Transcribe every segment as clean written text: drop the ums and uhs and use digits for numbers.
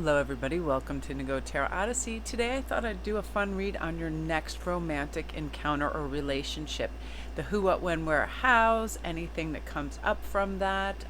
Hello everybody, welcome to Go Tarot Odyssey. Today I thought I'd do a fun read on your next romantic encounter or relationship. The who, what, when, where, hows, anything that comes up from that.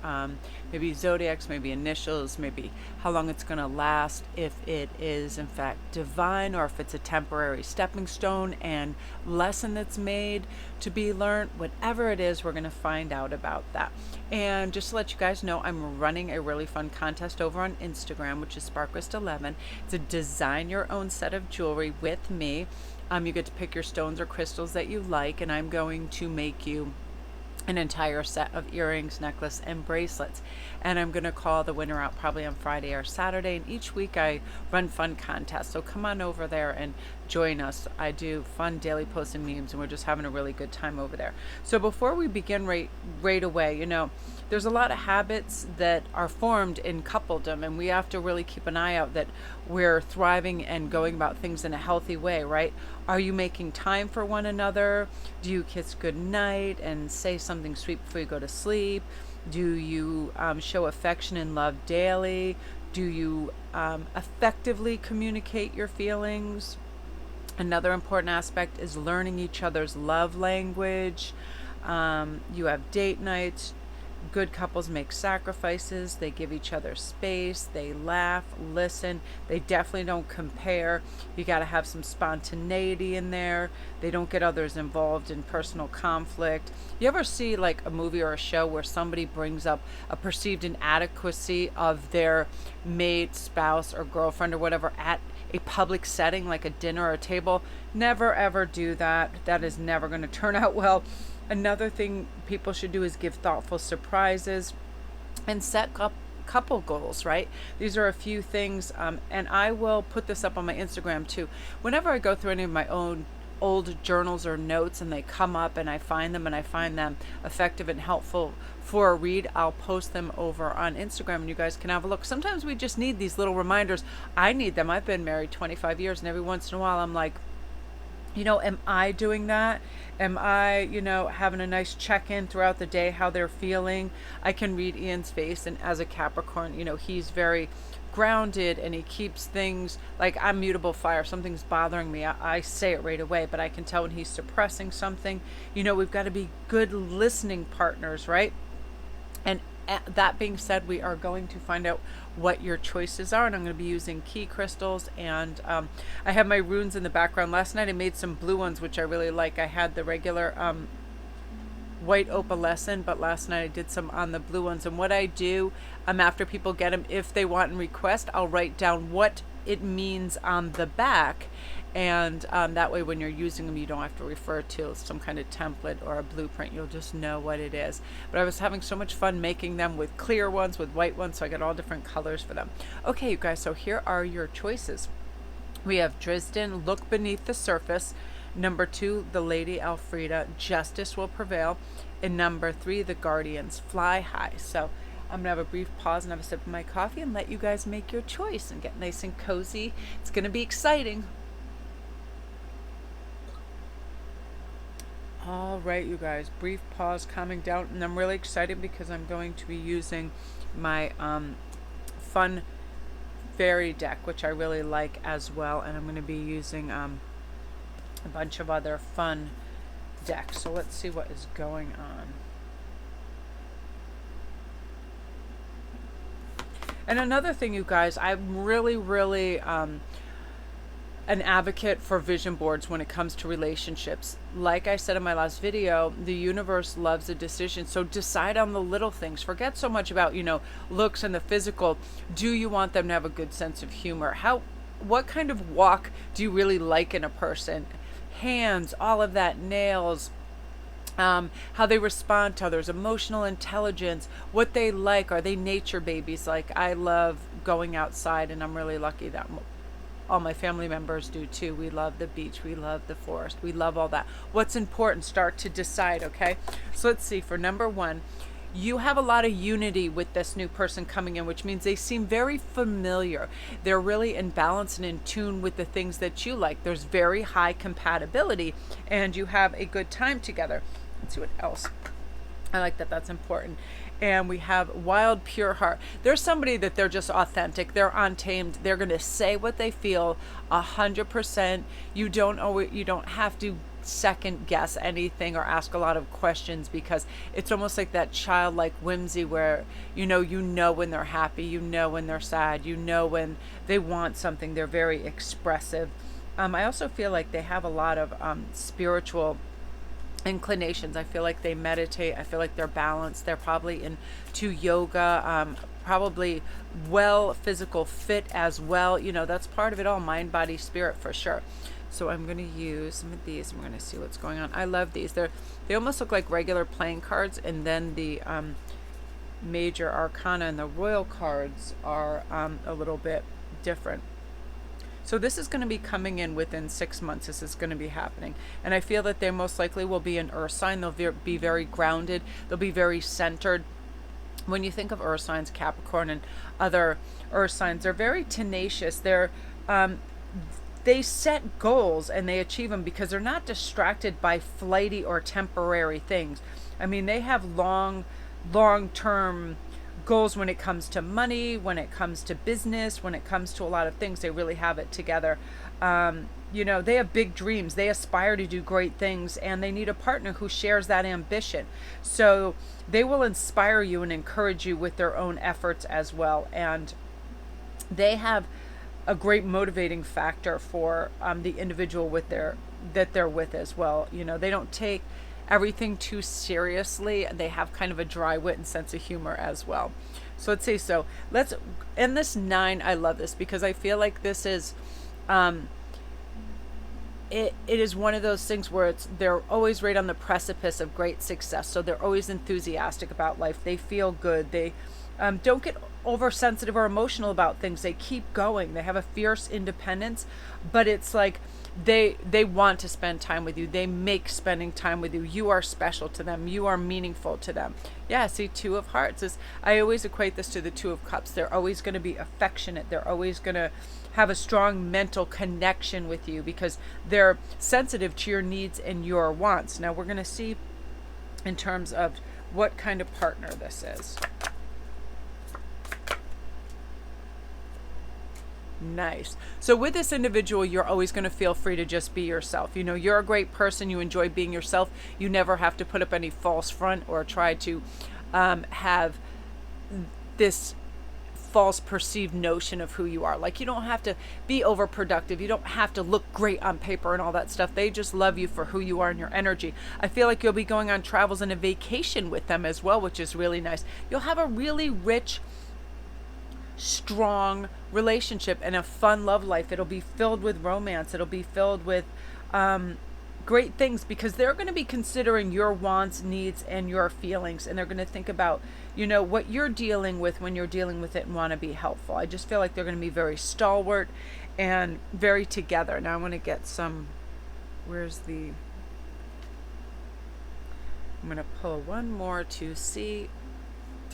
Maybe zodiacs, maybe initials, maybe how long it's going to last, if it is in fact divine or if it's a temporary stepping stone and lesson that's made to be learned. Whatever it is, we're going to find out about that. And just to let you guys know, I'm running a really fun contest over on Instagram, which is Sparkrist11. It's a design your own set of jewelry with me. You get to pick your stones or crystals that you like, and I'm going to make you an entire set of earrings, necklace, and bracelets. And I'm going to call the winner out probably on Friday or Saturday. And each week I run fun contests. So come on over there and join us. I do fun daily posts and memes, and we're just having a really good time over there. So before we begin right away, there's a lot of habits that are formed in coupledom, and we have to really keep an eye out that we're thriving and going about things in a healthy way, right? Are you making time for one another? Do you kiss goodnight and say something sweet before you go to sleep? Do you show affection and love daily? Do you effectively communicate your feelings? Another important aspect is learning each other's love language. You have date nights. Good couples make sacrifices. They give each other space. They laugh, listen. They definitely don't compare. You got to have some spontaneity in there. They don't get others involved in personal conflict. You ever see like a movie or a show where somebody brings up a perceived inadequacy of their mate, spouse, or girlfriend or whatever at a public setting like a dinner or a table? Never ever do that. That is never going to turn out well. Another thing people should do is give thoughtful surprises and set couple goals, right? These are a few things, and I will put this up on my Instagram too. Whenever I go through any of my own old journals or notes and they come up and I find them effective and helpful for a read, I'll post them over on Instagram and you guys can have a look. Sometimes we just need these little reminders. I need them. I've been married 25 years and every once in a while I'm like, am I doing that? Am I, having a nice check-in throughout the day, how they're feeling? I can read Ian's face, and as a Capricorn, he's very grounded and he keeps things like, I'm mutable fire. Something's bothering me. I say it right away, but I can tell when he's suppressing something. We've got to be good listening partners, right? And that being said, we are going to find out what your choices are, and I'm going to be using key crystals, and I have my runes in the background. Last night I made some blue ones, which I really like. I had the regular white opalescent, but last night I did some on the blue ones. And what I do after people get them, if they want and request, I'll write down what it means on the back, and that way when you're using them you don't have to refer to some kind of template or a blueprint. You'll just know what it is. But I was having so much fun making them with clear ones, with white ones, so I got all different colors for them. Okay, you guys, so here are your choices. We have Dresden, Look Beneath the Surface. Number 2, The Lady Elfrida, Justice Will Prevail. And number 3, The Guardians, Fly High. So I'm going to have a brief pause and have a sip of my coffee and let you guys make your choice and get nice and cozy. It's going to be exciting. All right, you guys, brief pause, calming down, and I'm really excited because I'm going to be using my fun fairy deck, which I really like as well, and I'm going to be using a bunch of other fun decks. So let's see what is going on. And another thing, you guys, I'm really an advocate for vision boards when it comes to relationships. Like I said in my last video, the universe loves a decision. So decide on the little things. Forget so much about, looks and the physical. Do you want them to have a good sense of humor? What kind of walk do you really like in a person? Hands, all of that, nails, how they respond to others, emotional intelligence, what they like. Are they nature babies? Like, I love going outside, and I'm really lucky that all my family members do too. We love the beach. We love the forest. We love all that. What's important? Start to decide, okay? So let's see. For number 1, you have a lot of unity with this new person coming in, which means they seem very familiar. They're really in balance and in tune with the things that you like. There's very high compatibility, and you have a good time together. Let's see what else. I like that. That's important. And we have wild, pure heart. There's somebody that they're just authentic. They're untamed. They're going to say what they feel 100%. You don't have to second guess anything or ask a lot of questions, because it's almost like that childlike whimsy where you know when they're happy, you know when they're sad, you know when they want something. They're very expressive. I also feel like they have a lot of spiritual inclinations. I feel like they meditate. I feel like they're balanced. They're probably into yoga, probably well physical fit as well. That's part of it all, mind, body, spirit, for sure. So I'm going to use some of these. I'm going to see what's going on. I love these. They almost look like regular playing cards, and then the major arcana and the royal cards are a little bit different. So this is going to be coming in within 6 months. This is going to be happening. And I feel that they most likely will be an earth sign. They'll be very grounded. They'll be very centered. When you think of earth signs, Capricorn and other earth signs, they're very tenacious. They set goals and they achieve them because they're not distracted by flighty or temporary things. I mean, they have long-term goals when it comes to money, when it comes to business, when it comes to a lot of things. They really have it together. They have big dreams. They aspire to do great things, and they need a partner who shares that ambition. So they will inspire you and encourage you with their own efforts as well. And they have a great motivating factor for the individual that they're with as well. They don't take everything too seriously. They have kind of a dry wit and sense of humor as well. So let's see. So and this 9, I love this because I feel like this is, it is one of those things where they're always right on the precipice of great success. So they're always enthusiastic about life. They feel good. They don't get oversensitive or emotional about things. They keep going. They have a fierce independence, but it's like they want to spend time with you. They make spending time with you. You are special to them. You are meaningful to them. Yeah, see, 2 of Hearts. I always equate this to the 2 of Cups. They're always going to be affectionate. They're always going to have a strong mental connection with you because they're sensitive to your needs and your wants. Now we're going to see in terms of what kind of partner this is. Nice. So with this individual, you're always going to feel free to just be yourself. You're a great person. You enjoy being yourself. You never have to put up any false front or try to have this false perceived notion of who you are. Like, you don't have to be overproductive. You don't have to look great on paper and all that stuff. They just love you for who you are and your energy. I feel like you'll be going on travels and a vacation with them as well, which is really nice. You'll have a really rich, strong relationship and a fun love life. It'll be filled with romance. It'll be filled with great things because they're going to be considering your wants, needs, and your feelings, and they're going to think about what you're dealing with when you're dealing with it and want to be helpful. I just feel like they're going to be very stalwart and very together. Now I want to get some, I'm going to pull one more to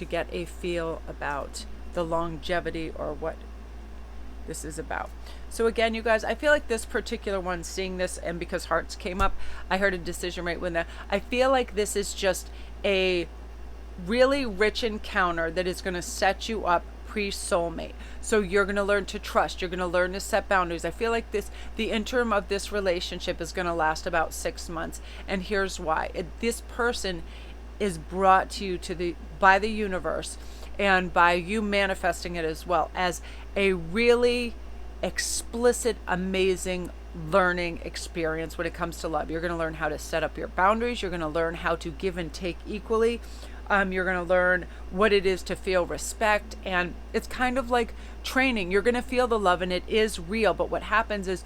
get a feel about the longevity or what this is about. So again, you guys, I feel like this particular one, seeing this, and because Hearts came up, I heard a decision right when that. I feel like this is just a really rich encounter that is going to set you up pre-soulmate. So you're going to learn to trust. You're going to learn to set boundaries. I feel like the interim of this relationship is going to last about 6 months. And here's why. This person is brought to you by the universe, and by you manifesting it as well, as a really explicit, amazing learning experience when it comes to love. You're going to learn how to set up your boundaries. You're going to learn how to give and take equally. You're going to learn what it is to feel respect. And it's kind of like training. You're going to feel the love and it is real. But what happens is,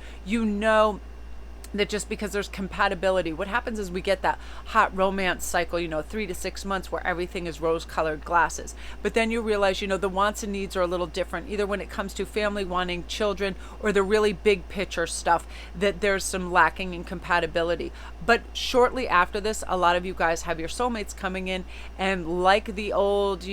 that just because there's compatibility, what happens is we get that hot romance cycle, 3 to 6 months where everything is rose-colored glasses. But then you realize, the wants and needs are a little different, either when it comes to family, wanting children, or the really big picture stuff, that there's some lacking in compatibility. But shortly after this, a lot of you guys have your soulmates coming in, and like the old,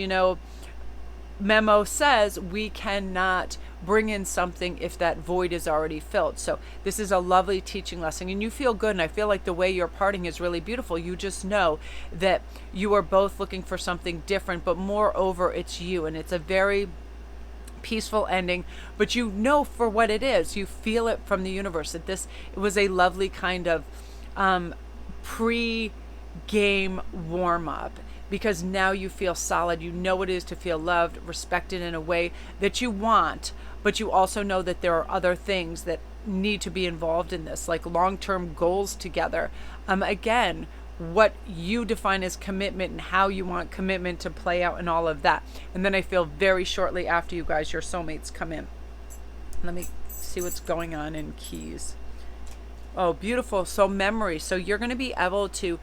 memo says, we cannot bring in something if that void is already filled. So this is a lovely teaching lesson, and you feel good. And I feel like the way you're parting is really beautiful. You just know that you are both looking for something different, but moreover, it's you, and it's a very peaceful ending, but you know for what it is. You feel it from the universe that it was a lovely kind of pre-game warm-up, because now you feel solid. You know what it is to feel loved, respected in a way that you want, but you also know that there are other things that need to be involved in this, like long-term goals together. Again, what you define as commitment and how you want commitment to play out and all of that. And then I feel very shortly after you guys, your soulmates come in. Let me see what's going on in keys. Oh, beautiful. So memory. So you're going to be able to,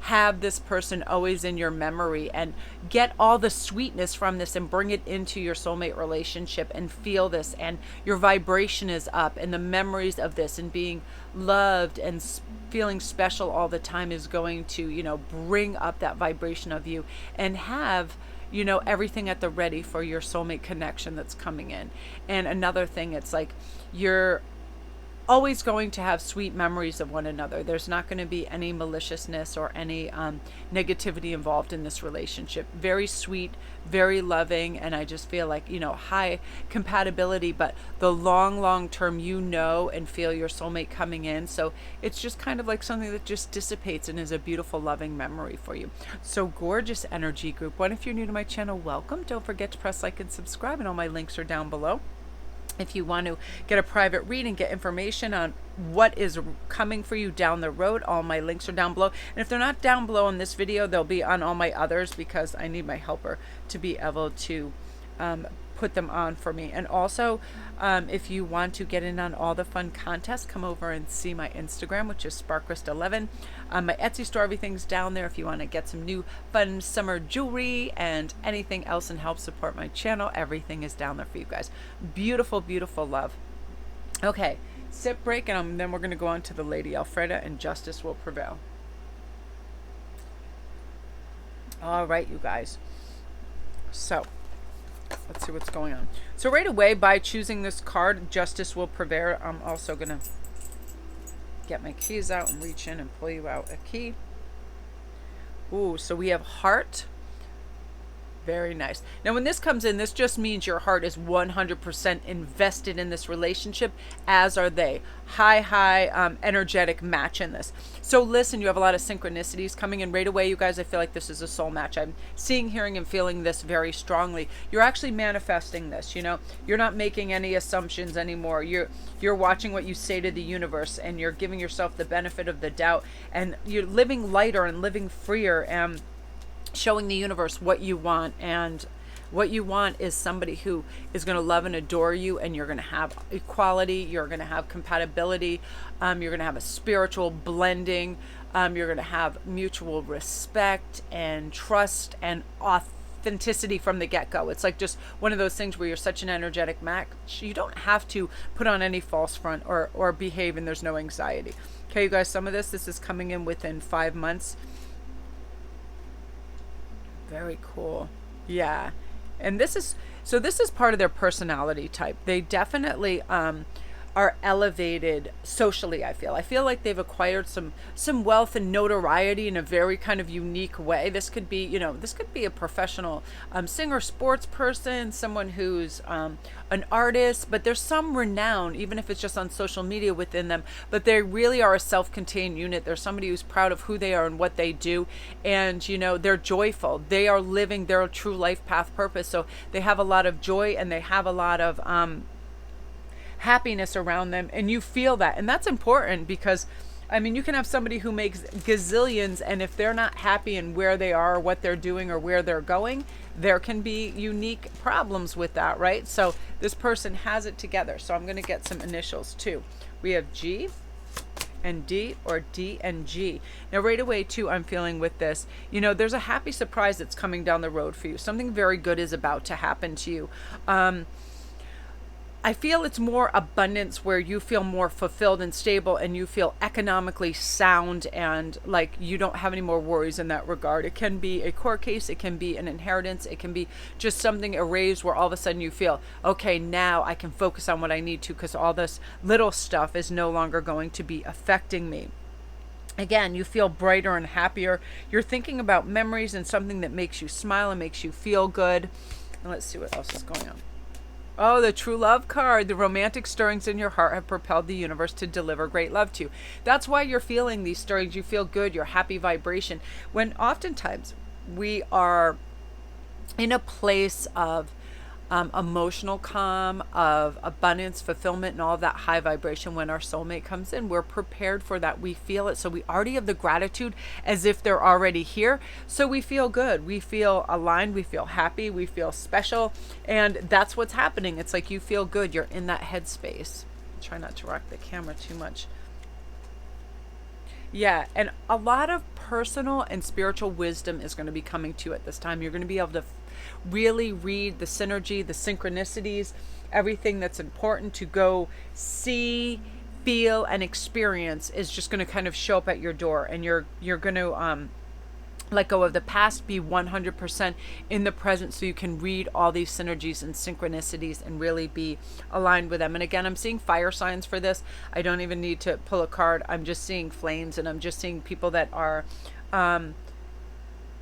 have this person always in your memory and get all the sweetness from this and bring it into your soulmate relationship and feel this. And your vibration is up, and the memories of this and being loved and feeling special all the time is going to, bring up that vibration of you and have everything at the ready for your soulmate connection that's coming in. And another thing, it's like you're always going to have sweet memories of one another. There's not going to be any maliciousness or any negativity involved in this relationship. Very sweet, very loving, and I just feel like, high compatibility, but the long term, and feel your soulmate coming in. So it's just kind of like something that just dissipates and is a beautiful, loving memory for you. So gorgeous energy, group one. If you're new to my channel, welcome. Don't forget to press like and subscribe, and all my links are down below. If you want to get a private reading, get information on what is coming for you down the road, all my links are down below. And if they're not down below in this video, they'll be on all my others, because I need my helper to be able to put them on for me. And also, if you want to get in on all the fun contests, come over and see my Instagram, which is Sparkrist11. My Etsy store, everything's down there if you want to get some new fun summer jewelry and anything else and help support my channel. Everything is down there for you guys. Beautiful, beautiful love. Okay, sip break, and then we're going to go on to the Lady Alfreda, and justice will prevail. All right, you guys. So let's see what's going on. So right away, by choosing this card, justice will prevail, I'm also going to get my keys out and reach in and pull you out a key. Ooh, so we have heart. Very nice. Now, when this comes in, this just means your heart is 100% invested in this relationship, as are they. High, energetic match in this. So listen, you have a lot of synchronicities coming in right away, you guys. I feel like this is a soul match. I'm seeing, hearing, and feeling this very strongly. You're actually manifesting this, You're not making any assumptions anymore. You're watching what you say to the universe, and you're giving yourself the benefit of the doubt, and you're living lighter and living freer, and showing the universe what you want. And what you want is somebody who is going to love and adore you, and you're going to have equality, you're going to have compatibility, you're going to have a spiritual blending, you're going to have mutual respect and trust and authenticity from the get-go. It's like just one of those things where you're such an energetic match, you don't have to put on any false front or behave, and there's no anxiety. Okay, you guys, some of this is coming in within 5 months. Very cool. Yeah. And this is part of their personality type. They definitely are elevated socially, I feel like they've acquired some wealth and notoriety in a very kind of unique way. This could be, this could be a professional singer, sports person, someone who's an artist, but there's some renown, even if it's just on social media, within them. But they really are a self-contained unit. They're somebody who's proud of who they are and what they do, and they're joyful. They are living their true life path purpose. So they have a lot of joy, and they have a lot of happiness around them, and you feel that. And that's important, because you can have somebody who makes gazillions, and if they're not happy in where they are, or what they're doing, or where they're going, there can be unique problems with that, right? So this person has it together. So I'm going to get some initials too. We have G and D, or D and G. Now right away too, I'm feeling with this, there's a happy surprise that's coming down the road for you. Something very good is about to happen to you. I feel it's more abundance where you feel more fulfilled and stable, and you feel economically sound, and like you don't have any more worries in that regard. It can be a court case, it can be an inheritance, it can be just something erased where all of a sudden you feel, okay, now I can focus on what I need to, because all this little stuff is no longer going to be affecting me. Again, you feel brighter and happier. You're thinking about memories and something that makes you smile and makes you feel good. And let's see what else is going on. Oh, the true love card. The romantic stirrings in your heart have propelled the universe to deliver great love to you. That's why you're feeling these stirrings. You feel good, your happy vibration. When oftentimes we are in a place of emotional calm, of abundance, fulfillment, and all of that high vibration, when our soulmate comes in, we're prepared for that. We feel it. So we already have the gratitude as if they're already here. So we feel good. We feel aligned. We feel happy. We feel special. And that's what's happening. It's like you feel good. You're in that headspace. Try not to rock the camera too much. Yeah, and a lot of personal and spiritual wisdom is going to be coming to you at this time. You're going to be able to really read the synergy, the synchronicities, everything that's important to go see, feel, and experience is just going to kind of show up at your door, and you're going to let go of the past, be 100% in the present, so you can read all these synergies and synchronicities and really be aligned with them. And again, I'm seeing fire signs for this. I don't even need to pull a card. I'm just seeing flames, and I'm just seeing people that are,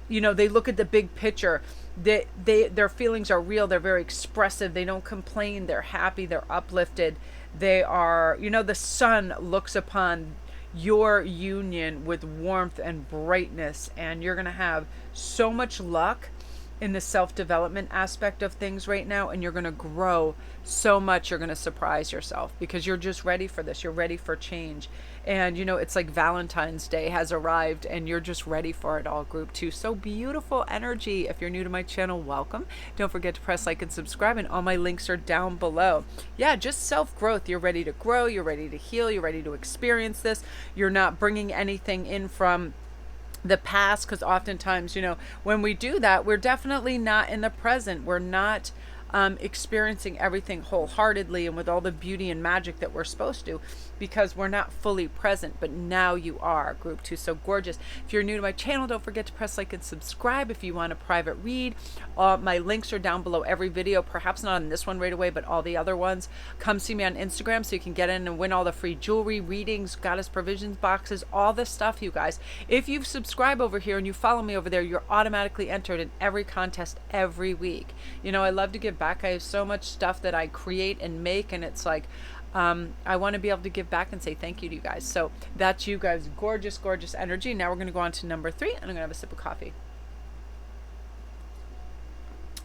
they look at the big picture. Their feelings are real. They're very expressive. They don't complain. They're happy. They're uplifted. They are, the sun looks upon your union with warmth and brightness, and you're going to have so much luck in the self-development aspect of things right now, and you're going to grow so much. You're going to surprise yourself because you're just ready for this. You're ready for change. And it's like Valentine's Day has arrived, and you're just ready for it all, group 2. So beautiful energy. If you're new to my channel, welcome. Don't forget to press like and subscribe, and all my links are down below. Yeah, just self-growth. You're ready to grow. You're ready to heal. You're ready to experience this. You're not bringing anything in from the past, because oftentimes, when we do that, we're definitely not in the present. We're not experiencing everything wholeheartedly and with all the beauty and magic that we're supposed to, because we're not fully present. But now you are, group 2. So gorgeous. If you're new to my channel, don't forget to press like and subscribe. If you want a private read, my links are down below every video, perhaps not on this one right away, but all the other ones. Come see me on Instagram so you can get in and win all the free jewelry, readings, goddess provisions boxes, all this stuff, you guys. If you subscribe over here and you follow me over there, you're automatically entered in every contest every week. I love to give back. I have so much stuff that I create and make, and it's like I want to be able to give back and say thank you to you guys. So that's you guys. Gorgeous, gorgeous energy. Now we're going to go on to number 3, and I'm going to have a sip of coffee.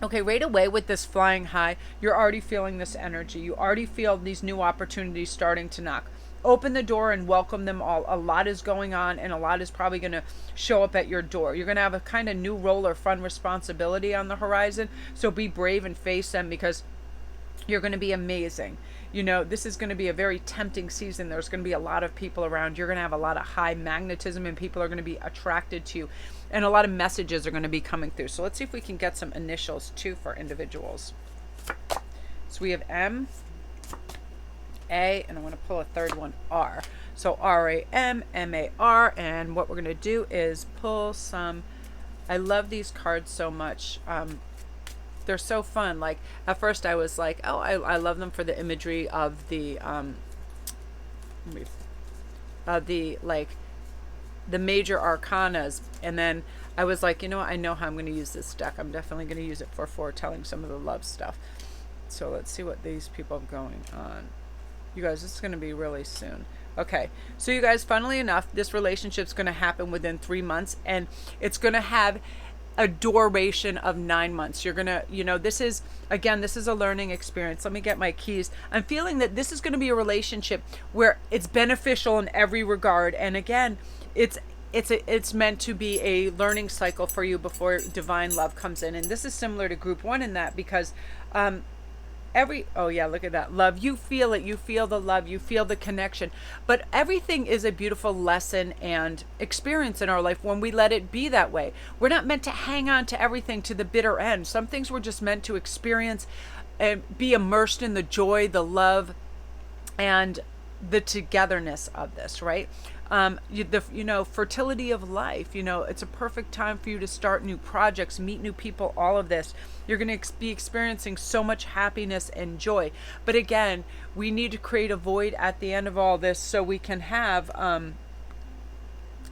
Okay, right away with this flying high, you're already feeling this energy. You already feel these new opportunities starting to knock. Open the door and welcome them all. A lot is going on, and a lot is probably going to show up at your door. You're going to have a kind of new role or fun responsibility on the horizon. So be brave and face them, because you're going to be amazing. This is going to be a very tempting season. There's going to be a lot of people around. You're going to have a lot of high magnetism, and people are going to be attracted to you. And a lot of messages are going to be coming through. So let's see if we can get some initials too for individuals. So we have M, A, and I want to pull a third one, R. So R-A-M, M-A-R, and what we're going to do is pull some. I love these cards so much. They're so fun. Like, at first I was like, oh, I love them for the imagery of the major arcanas, and then I was like, I know how I'm going to use this deck. I'm definitely going to use it for foretelling some of the love stuff. So let's see what these people have going on. You guys, this is going to be really soon. Okay, so you guys, funnily enough, this relationship's going to happen within 3 months, and it's going to have a duration of 9 months. You're going to, this is a learning experience. Let me get my keys. I'm feeling that this is going to be a relationship where it's beneficial in every regard. And again, it's meant to be a learning cycle for you before divine love comes in. And this is similar to group 1 in that, because oh yeah, look at that love. You feel it. You feel the love. You feel the connection. But everything is a beautiful lesson and experience in our life when we let it be that way. We're not meant to hang on to everything to the bitter end. Some things we're just meant to experience and be immersed in the joy, the love, and the togetherness of this, right? Fertility of life, it's a perfect time for you to start new projects, meet new people, all of this. You're going to be experiencing so much happiness and joy. But again, we need to create a void at the end of all this so we can have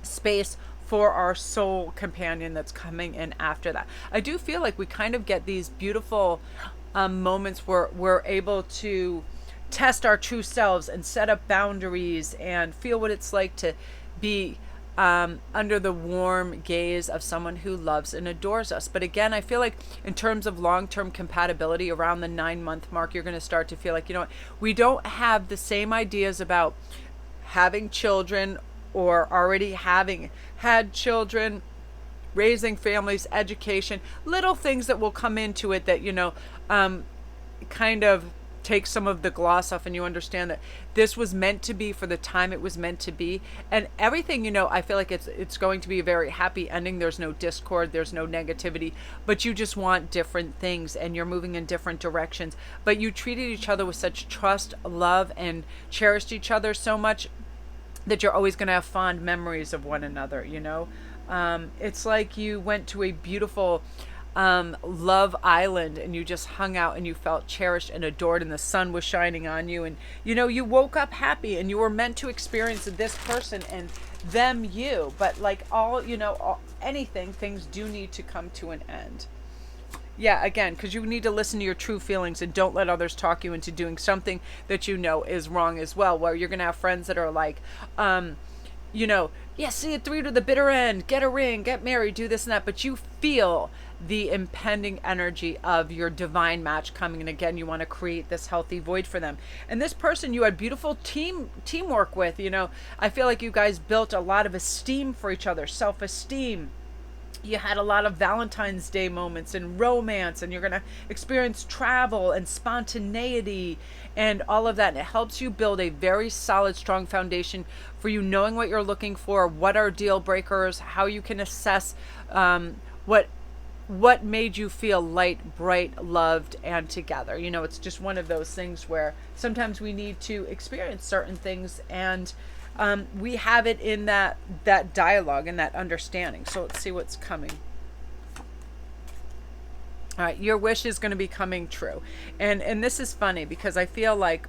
space for our soul companion that's coming in after that. I do feel like we kind of get these beautiful moments where we're able to test our true selves and set up boundaries and feel what it's like to be under the warm gaze of someone who loves and adores us. But again, I feel like in terms of long-term compatibility, around the 9-month mark, you're going to start to feel like, we don't have the same ideas about having children or already having had children, raising families, education, little things that will come into it that, kind of take some of the gloss off, and you understand that this was meant to be for the time it was meant to be. And everything, I feel like it's going to be a very happy ending. There's no discord, there's no negativity, but you just want different things and you're moving in different directions. But you treated each other with such trust, love, and cherished each other so much that you're always going to have fond memories of one another, It's like you went to a beautiful love island and you just hung out and you felt cherished and adored and the sun was shining on you, and you woke up happy and you were meant to experience this person and them you. But like anything, things do need to come to an end. Yeah, again, because you need to listen to your true feelings and don't let others talk you into doing something that is wrong as well, where you're going to have friends that are like, see it through to the bitter end, get a ring, get married, do this and that, but you feel the impending energy of your divine match coming, and again, you want to create this healthy void for them. And this person you had beautiful teamwork with, I feel like you guys built a lot of esteem for each other, self-esteem. You had a lot of Valentine's Day moments and romance, and you're going to experience travel and spontaneity and all of that. And it helps you build a very solid, strong foundation for you knowing what you're looking for, what are deal breakers, how you can assess what made you feel light, bright, loved, and together. It's just one of those things where sometimes we need to experience certain things, and we have it in that dialogue and that understanding. So let's see what's coming. All right, your wish is going to be coming true. And this is funny because I feel like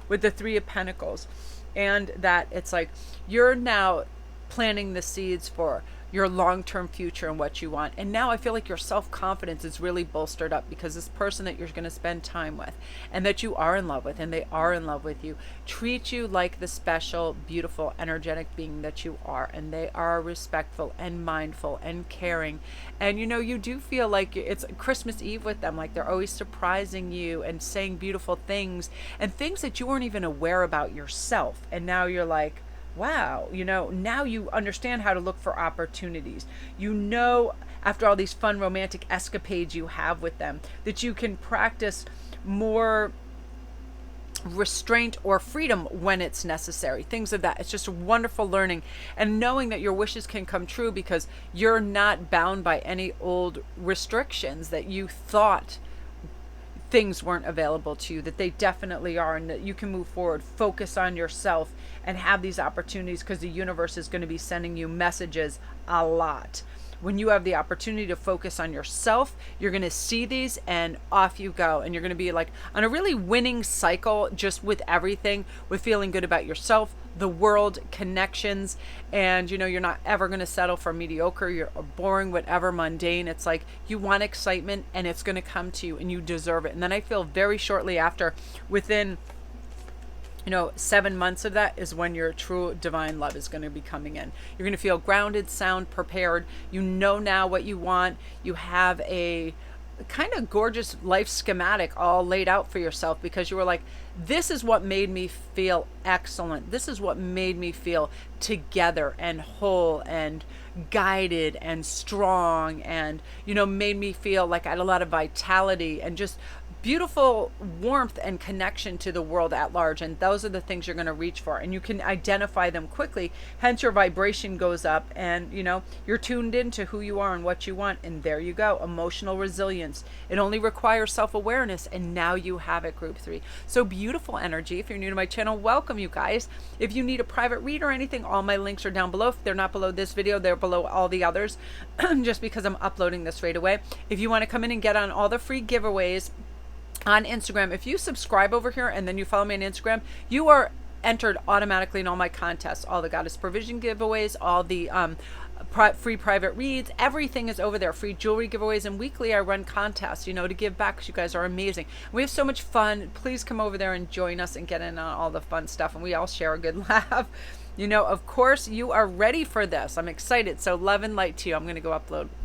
with the Three of Pentacles, and that it's like you're now planting the seeds for your long-term future and what you want. And now I feel like your self-confidence is really bolstered up because this person that you're going to spend time with and that you are in love with and they are in love with you treat you like the special, beautiful, energetic being that you are. And they are respectful and mindful and caring. And you do feel like it's Christmas Eve with them, like they're always surprising you and saying beautiful things and things that you weren't even aware about yourself. And now you're like, wow, now you understand how to look for opportunities. After all these fun romantic escapades you have with them, that you can practice more restraint or freedom when it's necessary. Things of that. It's just a wonderful learning and knowing that your wishes can come true because you're not bound by any old restrictions that you thought things weren't available to you, that they definitely are, and that you can move forward, focus on yourself, and have these opportunities because the universe is going to be sending you messages a lot. When you have the opportunity to focus on yourself, you're going to see these and off you go. And you're going to be like on a really winning cycle just with everything, with feeling good about yourself, the world, connections. And, you're not ever going to settle for mediocre, you're boring, whatever, mundane. It's like you want excitement and it's going to come to you and you deserve it. And then I feel very shortly after, within 7 months of that is when your true divine love is going to be coming in. You're going to feel grounded, sound, prepared. You know now what you want. You have a kind of gorgeous life schematic all laid out for yourself because you were like, this is what made me feel excellent. This is what made me feel together and whole and guided and strong and, made me feel like I had a lot of vitality and just beautiful warmth and connection to the world at large. And those are the things you're going to reach for. And you can identify them quickly. Hence, your vibration goes up, and you're tuned into who you are and what you want. And there you go. Emotional resilience. It only requires self-awareness. And now you have it, group 3. So beautiful energy. If you're new to my channel, welcome, you guys. If you need a private read or anything, all my links are down below. If they're not below this video, they're below all the others, just because I'm uploading this right away. If you want to come in and get on all the free giveaways on Instagram, if you subscribe over here and then you follow me on Instagram, you are entered automatically in all my contests, all the Goddess Provision giveaways, all the free private reads, everything is over there. Free jewelry giveaways, and weekly I run contests, to give back, because you guys are amazing. We have so much fun. Please come over there and join us and get in on all the fun stuff, and we all share a good laugh. Of course, you are ready for this. I'm excited. So love and light to you. I'm going to go upload.